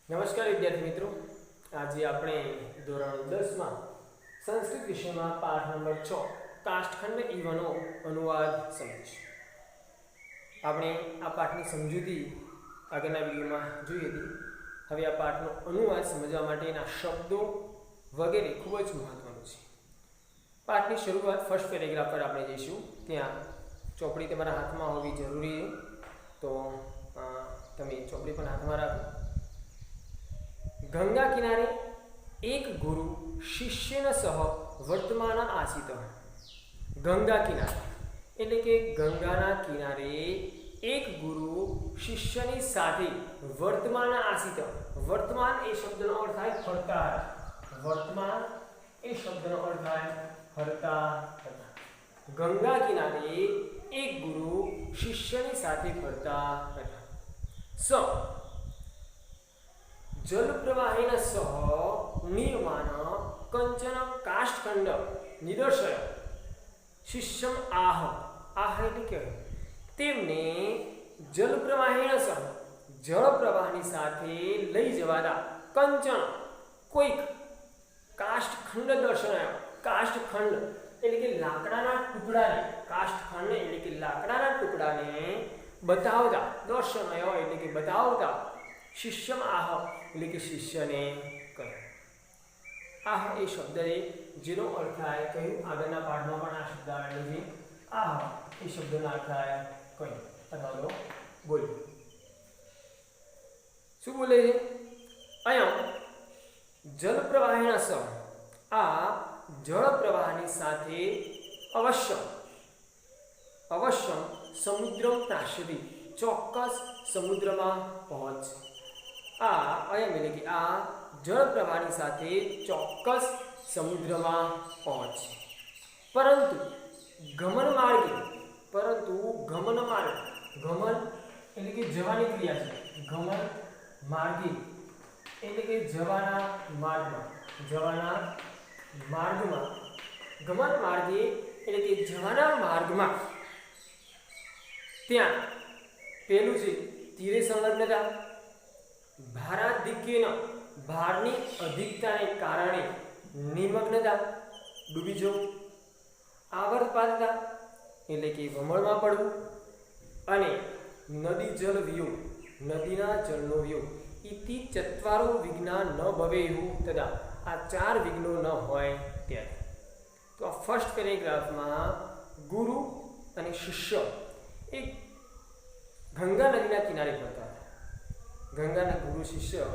નમસ્કાર વિદ્યાર્થી મિત્રો, આજે આપણે ધોરણ 10 માં સંસ્કૃત વિષયમાં પાઠ નંબર 6 કાષ્ઠખંડ ઈવનો અનુવાદ સમજીશું. આપણે આ પાઠની સમજૂતી આગળના વિડીયોમાં જોઈ હતી. હવે આ પાઠનો અનુવાદ સમજવા માટેના શબ્દો વગેરે ખૂબ જ મહત્વનું છે. પાઠની શરૂઆત ફર્સ્ટ પેરેગ્રાફ પર આપણે જઈશું. ત્યાં ચોપડી તમારા હાથમાં હોવી જરૂરી છે, તો તમે ચોપડી પણ હાથમાં રાખો. गंगा किनारे एक गुरु शिष्यन सह वर्तमान आसीत. गंगा किनारे એટલે કે ગંગાના કિનારે એક ગુરુ શિષ્યની સાથે વર્તમાન આસીત. વર્તમાન એ શબ્દનો અર્થ થાય ફરતા. વર્તમાન એ શબ્દનો અર્થ થાય ફરતા. ગંગા કિનારે એક ગુરુ શિષ્યની સાથે ફરતા હતા. સ जल प्रवाहेन सह नियमान कंचन काष्ठखंड निदर्शय शिष्यम आह. आह એટલે કે તેમને જલ પ્રવાહેન સહ જળ પ્રવાહની સાથે લઈ જવાતા કંચન કોઈક કાષ્ઠખંડ દર્શનાયો. કાષ્ઠખંડ એટલે કે લાકડાના ટુકડાને, કાષ્ઠખંડ એટલે કે લાકડાના ટુકડાને બતાવતા, દર્શનાયો એટલે કે બતાવતા शिष्यम आह એટલે કે શિષ્યને કહે. આહ એ શબ્દ છે જેનો અર્થ થાય કહ્યું. આગળના પાઠમાં પણ આ શબ્દ આવેલો છે. આહ એ શબ્દનો અર્થ થાય કહ્યું અથવા તો બોલ્યું. શું બોલે છે? અયમ જલ પ્રવાહેન સહ, આ જળ પ્રવાહની સાથે અવશ્ય સમુદ્રમ પ્રાશ્યતિ, ચોક્કસ સમુદ્રમાં પહોંચે. આ અયમ એટલે કે આ જળ પ્રવાહની સાથે ચોક્કસ સમુદ્રમાં પહોંચે. પરંતુ ગમન માર્ગે, ગમન એટલે કે જવાની ક્રિયા છે. ગમન માર્ગે એટલે કે જવાના માર્ગમાં, ગમન માર્ગે એટલે કે જવાના માર્ગમાં ત્યાં પેલું છે તીરે સંલગ્નતા. ભારાધિક્યન ભારની અધિકતાને કારણે નિમગ્નતા ડૂબી જવું. આવર્તપાતતા એટલે કે વમળમાં પડવું. અને નદી જળ વિયોગ, નદીના જળનો વિયોગ. ઇતિ ચત્વારો વિઘ્ના ન ભવેયુઃ તદા, આ 4 વિઘ્નો ન હોય ત્યારે. તો આ ફર્સ્ટ પેરેગ્રાફમાં ગુરુ અને શિષ્ય એક ગંગા નદીના કિનારે ફરતા હતા. ગંગાના ગુરુ શિષ્ય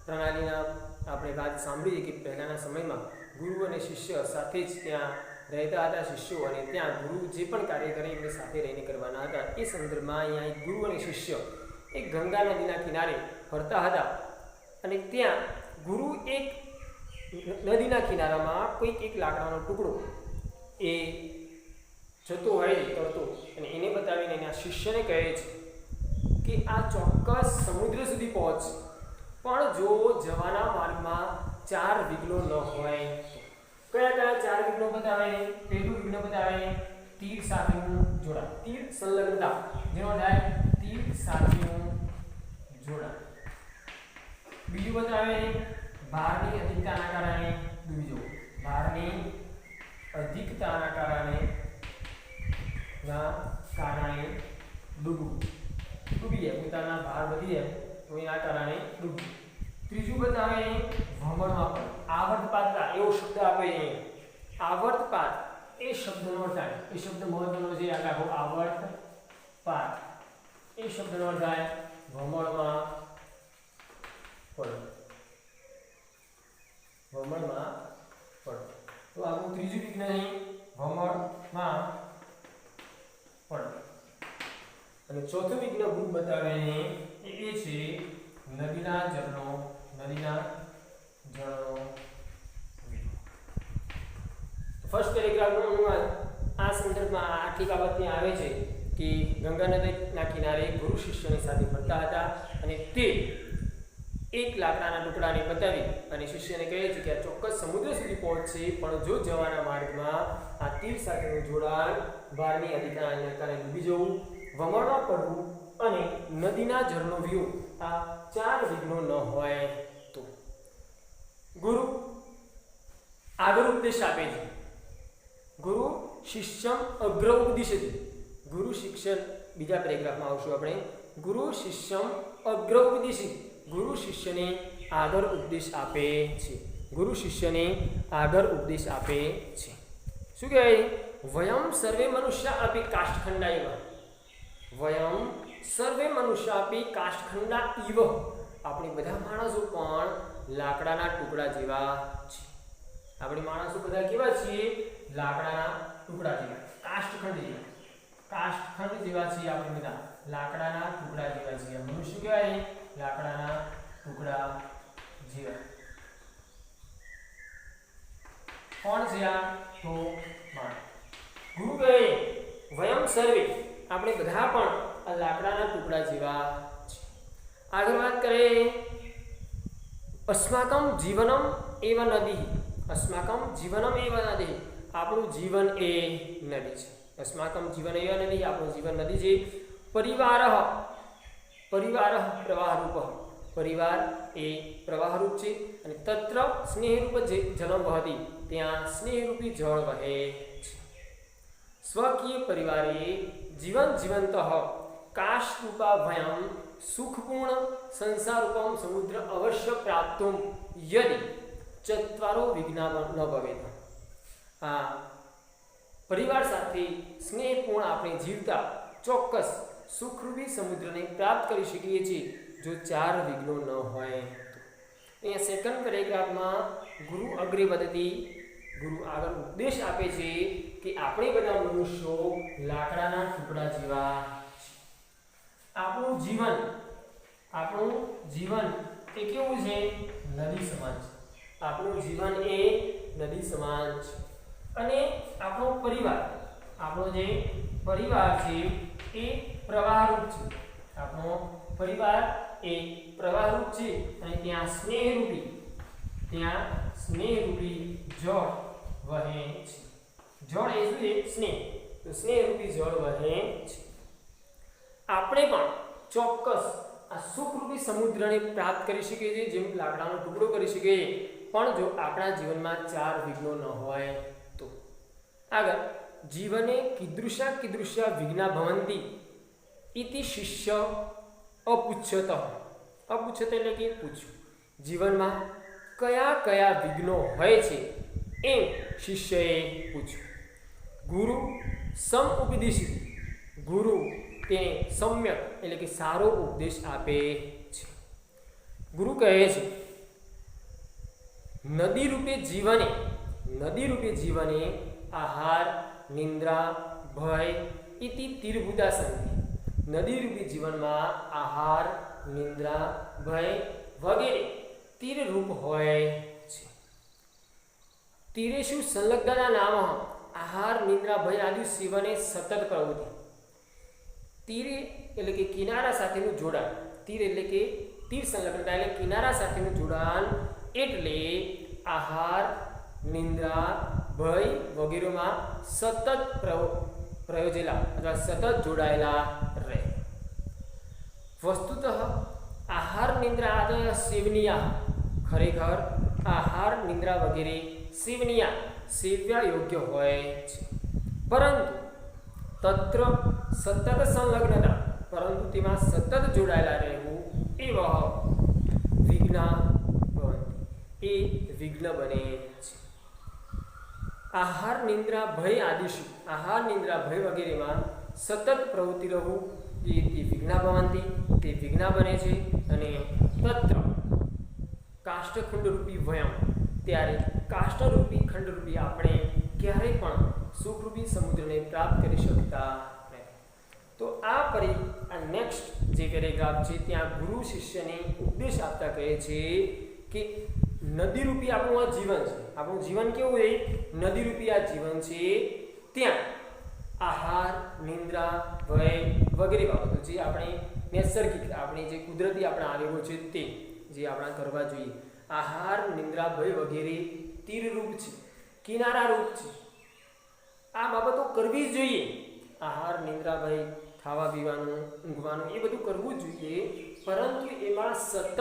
પ્રણાલીના આપણે વાત સાંભળીએ કે પહેલાંના સમયમાં ગુરુ અને શિષ્ય સાથે જ ત્યાં રહેતા હતા. શિષ્યો અને ત્યાં ગુરુ જે પણ કાર્ય કરે એમને સાથે રહીને કરવાના હતા. એ સંદર્ભમાં અહીંયા એક ગુરુ અને શિષ્ય એક ગંગા નદીના કિનારે ફરતા હતા. અને ત્યાં ગુરુ એક નદીના કિનારામાં કોઈક એક લાકડાનો ટુકડો એ જતો હોય કરતો, અને એને બતાવીને એના શિષ્યને કહે છે કે આ ચોક્કસ સમુદ્ર સુધી પહોંચશે, પણ જો જવાના માર્ગમાં 4 વિઘ્નો ન હોય. કયા 4 વિઘ્નો બતાવે? પહેલું વિઘ્ન બતાવે તીર સાથેનું જોડાણ, તીર સંલગ્નતા, જેનો થાય તીર સાથેનું જોડાણ. બીજું બતાવે ભારની અધિકતાના કારણે ડૂબી જવું. ભારની અધિકતાના કારણે ડૂબી જાય, પોતાના ભાર વધી જાય તો એના કારણે ડૂબવું. ત્રીજું બતાવે ભ્રમણમાં પણ આવર્તપાતતા, એવો શબ્દ આપે. આવર્તપાત એ શબ્દનો અર્થ થાય, એ શબ્દ મહત્વનો છે. આખો આવર્તપાત એ શબ્દનો અર્થ થાય ભ્રમણમાં પડો. તો આપણું ત્રીજું વિઘ્ન અહીં ભ્રમણમાં પડો. અને ચોથું વિઘ્ન ગુરુ બતાવે એ છે નદીના જળનો ફર્સ્ટ પેરેગ્રાફનો અનુવાદ આ સંદર્ભમાં આટલી બાબત ત્યાં આવે છે કે ગંગા નદીના કિનારે ગુરુ શિષ્યની સાથે ફરતા હતા. અને તે એક લાકડાના ટુકડાને બતાવી અને શિષ્યને કહે છે કે આ ચોક્કસ સમુદ્ર સુધી પહોંચશે, પણ જો જવાના માર્ગમાં આ તીર સાથેનું જોડાણ ભારની અધિકતાના કારણે ડૂબી જવું, વમળમાં પડવું અને નદીના જળનો વિયોગ, આ 4 વિઘ્નો ન હોય ઉપદેશ આપે છે. ગુરુ શિષ્યમ અગ્ર ઉપદિશતિ. ગુરુ શિક્ષણ બીજા પેરેગ્રાફમાં આવશું આપણે. ગુરુ શિષ્યમ અગ્ર ઉપદિશતિ. ગુરુ શિષ્યને આગળ ઉપદેશ આપે છે. ગુરુ શિષ્યને આગળ ઉપદેશ આપે છે. શું કહેવાય? વયમ સર્વે મનુષ્ય આપી કાષ્ઠખંડા ઇવ. વયમ સર્વે મનુષ્ય આપી કાષ્ઠખંડા ઇવ. આપણે બધા માણસો પણ લાકડાના ટુકડા જેવા છે. આપણે માણસો બધા કેવા છીએ? લાકડાના ટુકડા જેવા, કાષ્ઠખંડ જેવા. કાષ્ઠખંડ જેવા છીએ આપણે બધા, લાકડાના ટુકડા જેવા છીએ. મનુષ્ય કહેવાય લાકડાના ટુકડા જેવા. કોણ છે આ? તો માણસ. ગુરુ કહે વયમ સર્વે, આપણે બધા પણ આ લાકડાના ટુકડા જેવા છે. આગળ વાત કરે અસ્માકમ જીવનમ એવ નદી. અસ્માકમ જીવનમ એવ નદી. આપણું જીવન એ નદી છે. અસ્માકમ જીવન એવ નદી. આપણું જીવન નદી છે. પરિવાર પ્રવાહરૂપ. પરિવાર એ પ્રવાહરૂપ છે અને તત્ર સ્નેહરૂપ જલમ વહતી. ત્યાં સ્નેહરૂપી જળ વહે છે. સ્વકીય પરિવારે જીવન જીવંત કાશરૂપા ભયમ સુખપૂર્ણ સંસારૂપમ સમુદ્ર અવશ્ય પ્રાપ્તુમ યદિ ચત્વારો વિઘ્ના ન ભવેત. આ પરિવાર સાથે સ્નેહપૂર્ણ આપણે જીવતા ચોક્કસ સુખરૂપી સમુદ્રને પ્રાપ્ત કરી શકીએ છીએ જો 4 વિઘ્નો ન હોય. અહીંયા સેકન્ડ પેરેગ્રાફમાં ગુરુ અગ્રે વધતી, ગુરુ આગળ ઉપદેશ આપે છે કે આપણે બધા મનુષ્યો લાકડાના ટુકડા જેવા છે. આપણું જીવન એ કેવું છે? નદી સમાન છે. આપણું જીવન એ નદી સમાન છે. અને આપણો જે પરિવાર છે એ પ્રવાહરૂપ છે. આપણો પરિવાર એ પ્રવાહરૂપ છે અને ત્યાં સ્નેહરૂપી જળ વહે છે. જળ એ શું છે? સ્નેહ. તો સ્નેહરૂપી જળ વહે છે. આપણે પણ ચોક્કસ આ સુખરૂપી સમુદ્રને પ્રાપ્ત કરી શકીએ છીએ, જેમ લાકડાનો ટુકડો કરી શકીએ, પણ જો આપણા જીવનમાં 4 વિઘ્નો ન હોય તો. આગળ જીવને કીદૃશા વિઘ્ના ભવંતી ઇતિ શિષ્ય અપુચ્છત. અપુચ્છત એટલે કે પૂછ્યું. જીવનમાં કયા વિઘ્નો હોય છે એમ શિષ્યએ પૂછ્યું. ગુરુ સમ ઉપદેશિત. ગુરુ તેને સમ્યક એટલે કે સારો ઉપદેશ આપે છે. ગુરુ કહે છે નદી રૂપે જીવને આહાર નિંદ્રા ભય ઇતિ તીરભૂતા સંતિ. નદી રૂપી જીવનમાં આહાર નિંદ્રા ભય વગેરે તીરરૂપ હોય છે. તીરેષુ સંલગ્નના નામ આહાર નિંદ્રા ભય આદિ શિવને સતત પ્રવૃત્તિ. તીરે એટલે કે કિનારા સાથેનું જોડાણ. તીર એટલે કે તીર સંલગ્નતા એટલે કિનારા સાથેનું જોડાણ. એટલે આહાર નિંદ્રા ભય વગેરેમાં સતત પ્રયોજેલા અથવા સતત જોડાયેલા રહે. વસ્તુતઃ આહાર નિંદ્રા આદય સેવનીયા. ખરેખર આહાર નિંદ્રા વગેરે સેવ્યા યોગ્ય હોય છે. પરંતુ તત્ર સતત સંલગ્નતા, પરંતુ તેમાં સતત જોડાયેલા રહેવું એવ વિઘ્ના ભવંતિ, એ વિઘ્ન બને છે. આહાર નિંદ્રા ભય આદિશુ. આહાર નિંદ્રા ભય વગેરેમાં સતત પ્રવૃત્તિ રહેવું એ વિઘ્ના ભવંતિ, તે વિઘ્ના બને છે. અને તત્ર કાષ્ઠખંડરૂપી વયમ, ત્યારે કાષ્ઠરૂપી ખંડરૂપી આપણે ક્યારેય પણ સુખરૂપી સમુદ્રને પ્રાપ્ત કરી શકતા નથી. તો આ નેક્સ્ટ જે પેરેગ્રાફ છે ત્યાં ગુરુ શિષ્યને ઉપદેશ આપતા કહે છે કે નદીરૂપી આપણું આ જીવન છે. આપણું જીવન કેવું છે? નદીરૂપી આ જીવન છે. ત્યાં આહાર નિંદ્રા ભય વગેરે બાબતો જે આપણે નૈસર્ગિક, આપણી જે કુદરતી આપણા આવેગો છે તે જે આપણા કરવા જોઈએ. આહાર નિંદ્રા ભય વગેરે તીરરૂપ છે, કિનારારૂપ છે. આ બાબતો કરવી જ જોઈએ. આહાર નિંદ્રા ભય, ખાવા પીવાનું, ઊંઘવાનું એ બધું કરવું જ જોઈએ, પરંતુ એમાં સતત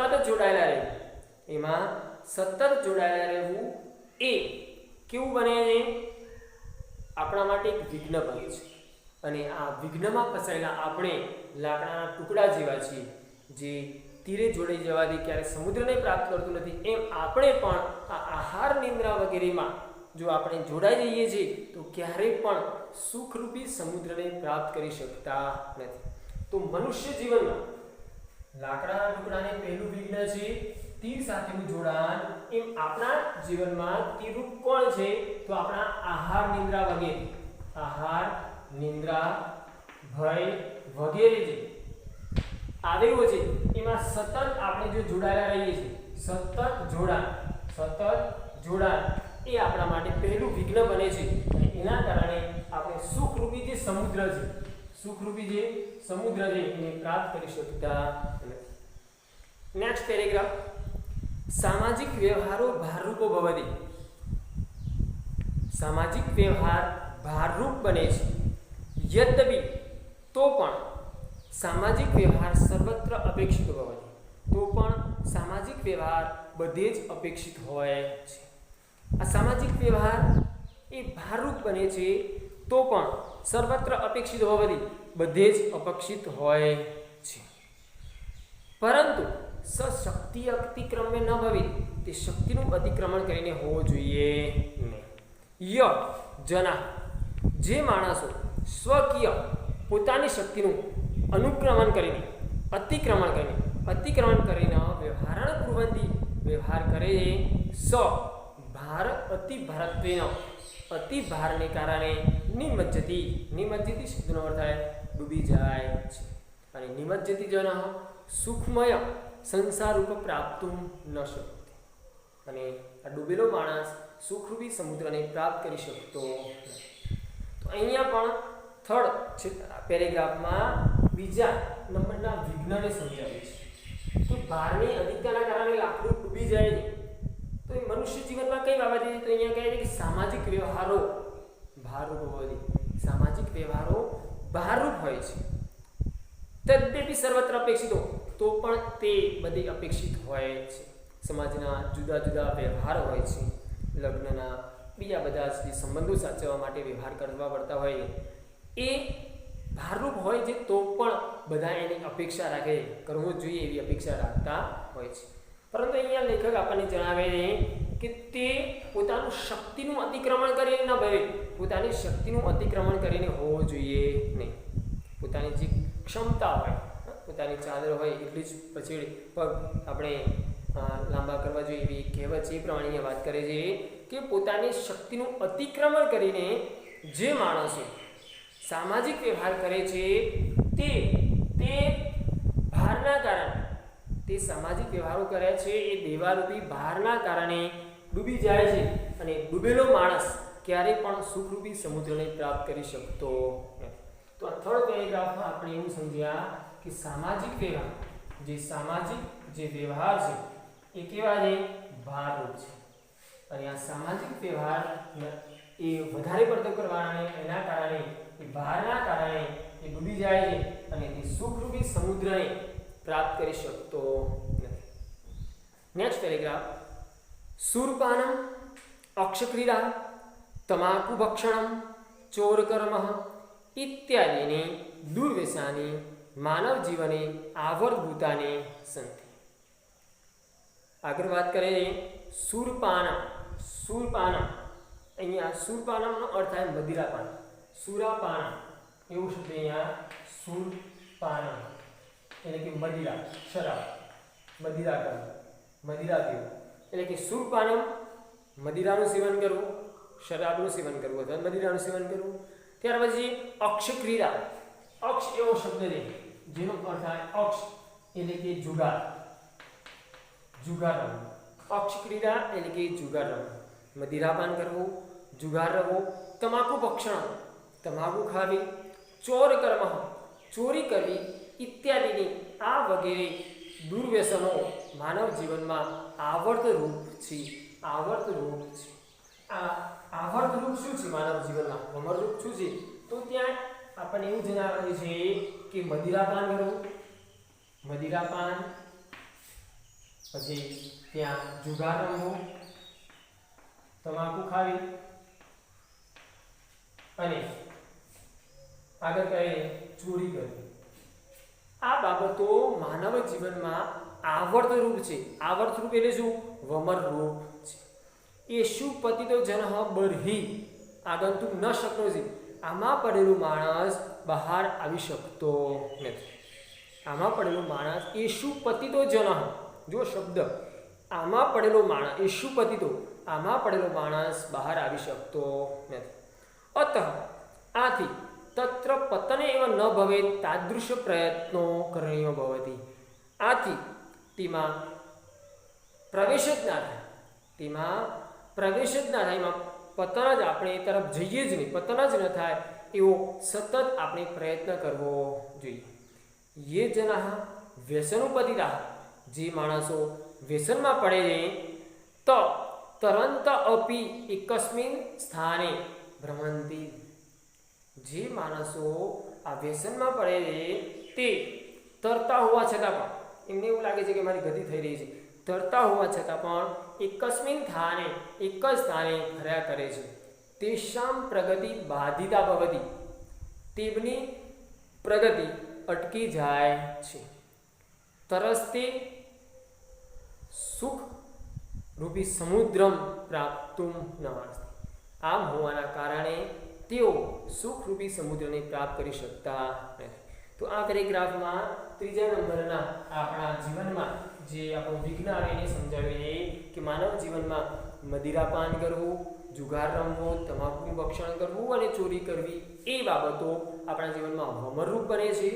જોડાયેલા રહેવું એ કેવું બને છે? આપણા માટે એક વિઘ્ન બને છે અને આ વિઘ્નમાં ફસાયેલા આપણે લાકડાના ટુકડા જેવા છીએ, જે તીરે જોડાઈ જવાથી ક્યારે સમુદ્રને પ્રાપ્ત કરતું નથી. એમ આપણે પણ આ આહાર નિંદ્રા વગેરેમાં જો આપણે જોડાઈ જઈએ છીએ તો ક્યારેય પણ સુખરૂપી સમુદ્રને પ્રાપ્ત કરી શકતા નથી. તો મનુષ્ય જીવનમાં લાકડાના ટુકડાને પહેલું વિઘ્ન છે તીર સાથેનું જોડાણ. એમ આપણા જીવનમાં તીરરૂપ કોણ છે? તો આપણા આહાર નિંદ્રા વગેરે, આહાર નિંદ્રા ભય વગેરે જે આવેગો છે એમાં સતત આપણે જો જોડાયેલા રહીએ છીએ, સતત જોડાણ એ આપણા માટે પહેલું વિઘ્ન બને છે અને એના કારણે આપણે સુખરૂપી જે સમુદ્ર છે એને પ્રાપ્ત કરી શકતા નથી. Next paragraph. સામાજિક વ્યવહારો ભારરૂપો ભવતિ. સામાજિક વ્યવહાર ભારરૂપ બને છે. યદ્યપિ તો પણ સામાજિક વ્યવહાર સર્વત્ર અપેક્ષિત ભવતિ. તો પણ સામાજિક વ્યવહાર બધે જ અપેક્ષિત હોય છે. આ સામાજિક વ્યવહાર એ ભારરૂપ બને છે તો પણ સર્વત્ર અપેક્ષિત હોવાથી બધે જ અપેક્ષિત હોય છે. પરંતુ શક્તિ અતિક્રમ્ય ન ભવે, તે શક્તિનું અતિક્રમણ કરીને હોવું જોઈએ નહીં. ય જના, જે માણસો સ્વકીય પોતાની શક્તિનું અતિક્રમણ કરીને વ્યવહારણ કુર્વંતિ વ્યવહાર કરે સ ભાર અતિ ભારને કારણે નિમજ્જતિ શબ્દનો અર્થ થાય ડૂબી જાય છે. અને નિમજ્જતિ જન સુખમય સંસાર રૂપ પ્રાપ્તું ન શક્તિ. અને આ ડૂબેલો માણસ સુખરૂપી સમુદ્રને પ્રાપ્ત કરી શકતો નથી. તો અહીંયા પણ થર્ડ પેરેગ્રાફમાં બીજા નંબરના વિઘ્નને સમજાવે છે કે ભારની અધિકતાના કારણે લાકડું ડૂબી જાય છે. તો એ મનુષ્ય જીવનમાં કઈ બાબત છે? તો અહીંયા કહે છે કે સામાજિક વ્યવહારો ભારરૂપ હોય. સામાજિક વ્યવહારો ભારરૂપ હોય છે. તદ્યપી સર્વત્ર અપેક્ષિતો, તો પણ તે બધી અપેક્ષિત હોય છે. સમાજના જુદા જુદા વ્યવહાર હોય છે, લગ્નના બીજા બધા જે સંબંધો સાચવવા માટે વ્યવહાર કરવા પડતા હોય એ ભારરૂપ હોય છે. તો પણ બધા એની અપેક્ષા રાખે, કરવું જોઈએ એવી અપેક્ષા રાખતા હોય છે. પરંતુ અહીંયા લેખક આપણને જણાવે છે કે તે પોતાનું શક્તિનું અતિક્રમણ કરીને ન ભવે, પોતાની શક્તિનું અતિક્રમણ કરીને હોવું જોઈએ નહીં. પોતાની જે ક્ષમતા હોય, પોતાની ચાદર હોય એટલી જ પછી પગ આપણે લાંબા કરવા જોઈએ એવી કહેવત છે. એ પ્રમાણે વાત કરે છે કે પોતાની શક્તિનું અતિક્રમણ કરીને જે માણસો સામાજિક વ્યવહાર કરે છે તે ભારના કારણે, તે સામાજિક વ્યવહારો કરે છે એ દેવારૂપી ભારના કારણે ડૂબી જાય છે. અને ડૂબેલો માણસ ક્યારેય પણ સુખરૂપી સમુદ્રને પ્રાપ્ત કરી શકતો નથી. તો આ થર્ડ પેરેગ્રાફમાં આપણે એવું સમજ્યા કે સામાજિક વ્યવહાર છે એ કેવા છે? ભારરૂપ છે. અને આ સામાજિક વ્યવહાર એ વધારે પડતો કરવાના એના કારણે, એ ભારના કારણે એ ડૂબી જાય છે અને તે સુખરૂપી સમુદ્રને પ્રાપ્ત કરી શકતો નથી. Next paragraph. સુરપાનમ, અક્ષક્રીડા, તમાકુ ભક્ષણમ, ચોરકર્મ ઇત્યાદિની દુર્વ્યસનાની માનવ જીવને આવર્તભૂતાની સંતિ. આગળ વાત કરીએ સુરપાનમ. અહીંયા સુરપાનમનો અર્થ થાય મદિરાપાન. સુરાપાન એવું શબ્દ અહીંયા સુરપાનમ એટલે કે મદિરા, શરાબ, મદિરા કરવું, મદિરા પીવું એટલે કે સુરપાનમ મદિરાનું સેવન કરવું, શરાબનું સેવન કરવું અથવા મદિરાનું સેવન કરવું. ત્યાર પછી અક્ષક્રીડા. અક્ષ એવો શબ્દ છે જેનો અર્થ થાય અક્ષ એટલે કે જુગાર રમવું. અક્ષક્રીડા એટલે કે જુગાર રમવું, મદિરાપાન કરવું, જુગાર રમવો, તમાકુ ભક્ષણ તમાકુ ખાવી, ચોર કર્મ ચોરી કરવી ઇત્યાદિની આ વગેરે દુર્વ્યસનો માનવ જીવનમાં આવર્તરૂપ છે. આ આવર્તરૂપ શું છે માનવ જીવનમાં? ભ્રમરૂપ શું છે? તો ત્યાં આપણને એવું જણાવે છે કે મદિરાપાન કરવું, મદિરાપાન, પછી ત્યાં જુગાર રમવું, તમાકુ ખાવી અને આગળ કહે ચોરી કરવી, આ બાબતો માનવ જીવનમાં આવર્તરૂપ છે. આવર્તરૂપ એટલે શું? વમરરૂપ છે. એશુ પતિતો જનઃ બર્હિ આગંતુક ન શક્નોતિ, આમાં પડેલું માણસ બહાર આવી શકતો નથી. આમાં પડેલું માણસ એશુ પતિતો જનઃ, જો શબ્દ આમાં પડેલો માણસ, એશુ પતિતો આમાં પડેલો માણસ બહાર આવી શકતો નથી. અતઃ આથી તત્ર પતને એવ ન ભવેત તાદૃશ પ્રયત્નો કરણીય ભવતિ, આથી તેમાં પ્રવેશ જ ના થાય, તેમાં પ્રવેશ જ ના થાય, એમાં પતન જ આપણે એ તરફ જઈએ જ નહીં, પતન જ ન થાય એવો સતત આપણે પ્રયત્ન કરવો જોઈએ. યે જનાઃ વ્યસનોપતિતાઃ, જે માણસો વ્યસનમાં પડે છે તો તરંત અપી એકસ્મિન સ્થાને ભ્રમંતી, જે માણસો આ વ્યસનમાં પડે છે તે તરતા હોવા છતાં પણ એમને એવું લાગે છે કે મારી ગતિ થઈ રહી છે, તરતા હોવા છતાં પણ એકસ્મિન સ્થાને, એક જ સ્થાને ફર્યા કરે છે. તેષામ પ્રગતિ બાધિતા ભવતિ, તેમની પ્રગતિ અટકી જાય છે. તરસ્તે સુખ રૂપી સમુદ્રમ પ્રાપ્તુમ ન અર્હતિ, આમ હોવાના કારણે તેઓ સુખરૂપી સમુદ્રને પ્રાપ્ત કરી શકતા નથી. તો આ પેરેગ્રાફમાં ત્રીજા નંબરના આપણા જીવનમાં જે આપણું વિજ્ઞાન એને સમજાવીએ કે માનવ જીવનમાં મદિરાપાન કરવું, જુગાર રમવો, તમાકુનું ભક્ષણ કરવું અને ચોરી કરવી એ બાબતો આપણા જીવનમાં વમરરૂપ બને છે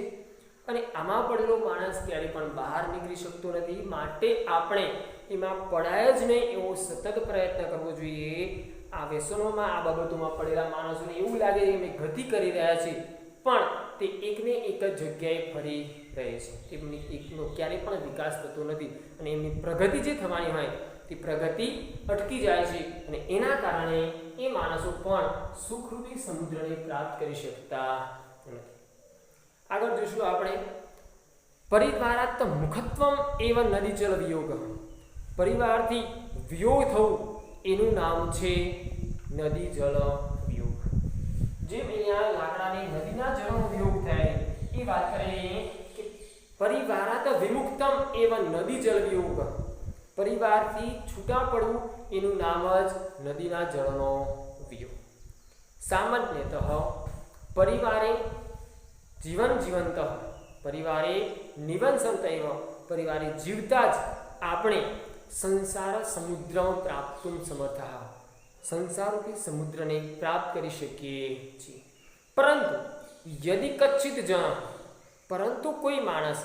અને આમાં પડેલો માણસ ક્યારે પણ બહાર નીકળી શકતો નથી. માટે આપણે એમાં પડાય જ નહીં એવો સતત પ્રયત્ન કરવો જોઈએ. આ વ્યસનોમાં, આ બાબતોમાં પડેલા માણસોને એવું લાગે છે કે અમે ગતિ કરી રહ્યા છીએ, પણ તે એકને એક જ જગ્યાએ ફરી રહે છે. તેમની એકનો ક્યારેય પણ વિકાસ થતો નથી અને એમની પ્રગતિ જે થવાની હોય તે પ્રગતિ અટકી જાય છે અને એના કારણે એ માણસો પણ સુખરૂપી સમુદ્રને પ્રાપ્ત કરી શકતા નથી. આગળ જોઈશું આપણે પરિવારાત મુખત્વમ એવ નદી જળ વિયોગ, પરિવારથી વિયોગ થવું એનું નામ છે નદી જળ વિયોગ. જેમ અહીંયા લાકડાની નદીના જળનો વિયોગ થાય એ વાત કરીએ કે પરિવારાત વિમુક્તમ એવ નદી જળ વિયોગ, પરિવારથી છૂટા પડવું એનું નામ જ નદીના જળનો વિયોગ. સામાન્યતઃ પરિવારે જીવન જીવંત, પરિવારે નિવંસંત એવ, પરિવારે જીવતા જ આપણે સંસાર સમુદ્ર પ્રાપ્તુમ સમર્થા, સંસારરૂપી સમુદ્રને પ્રાપ્ત કરી શકીએ છીએ. પરંતુ યદિ કચ્છિત જન, પરંતુ કોઈ માણસ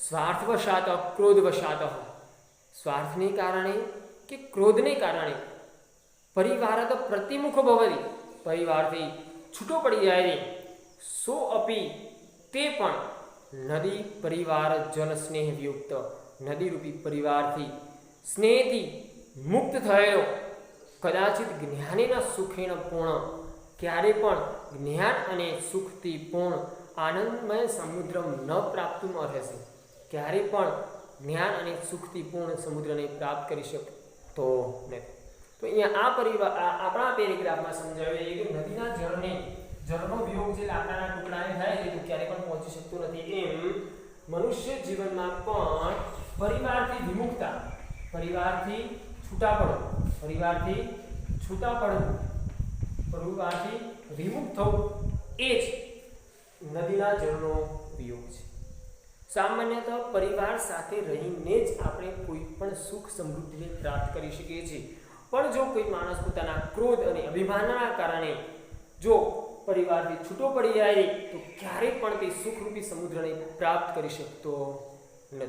સ્વાર્થવશાત ક્રોધવશાત, સ્વાર્થને કારણે કે ક્રોધને કારણે પરિવારત પ્રતિમુખ ભવતિ, પરિવારથી છૂટો પડી જાય, સો અપી તે પણ નદી પરિવાર જન સ્નેહ વિયુક્ત, નદીરૂપી પરિવારથી સ્નેહથી મુક્ત થયેલો કદાચિત જ્ઞાનેના સુખેણ પૂર્ણ, ક્યારે પણ જ્ઞાન અને સુખથી પૂર્ણ આનંદમય સમુદ્ર ન પ્રાપ્તું અર્હસે, ક્યારે પણ જ્ઞાન અને સુખથી પૂર્ણ સમુદ્રને પ્રાપ્ત કરી શકતો નથી. તો અહીંયા આ પરિવાર આપણા પેરેગ્રાફમાં સમજાવ્યું કે નદીના જળનો વિયોગ જે લાકડાના ટુકડાને થાય છે તે ક્યારે પણ પહોંચી શકતો નથી. એમ મનુષ્ય જીવનમાં પણ પરિવારથી વિમુક્તા, પરિવારથી છૂટા પડવું, પરિવારથી વિમુક્ત થવું એ જ નદીના જળનો વિયોગ છે. સામાન્યતઃ પરિવાર સાથે રહીને જ આપણે કોઈ પણ સુખ સમૃદ્ધિને પ્રાપ્ત કરી શકીએ છીએ. પણ જો કોઈ માણસ પોતાના ક્રોધ અને અભિમાનના કારણે જો પરિવારથી છૂટો પડી જાય તો ક્યારેય પણ તે સુખરૂપી સમુદ્રને પ્રાપ્ત કરી શકતો નથી.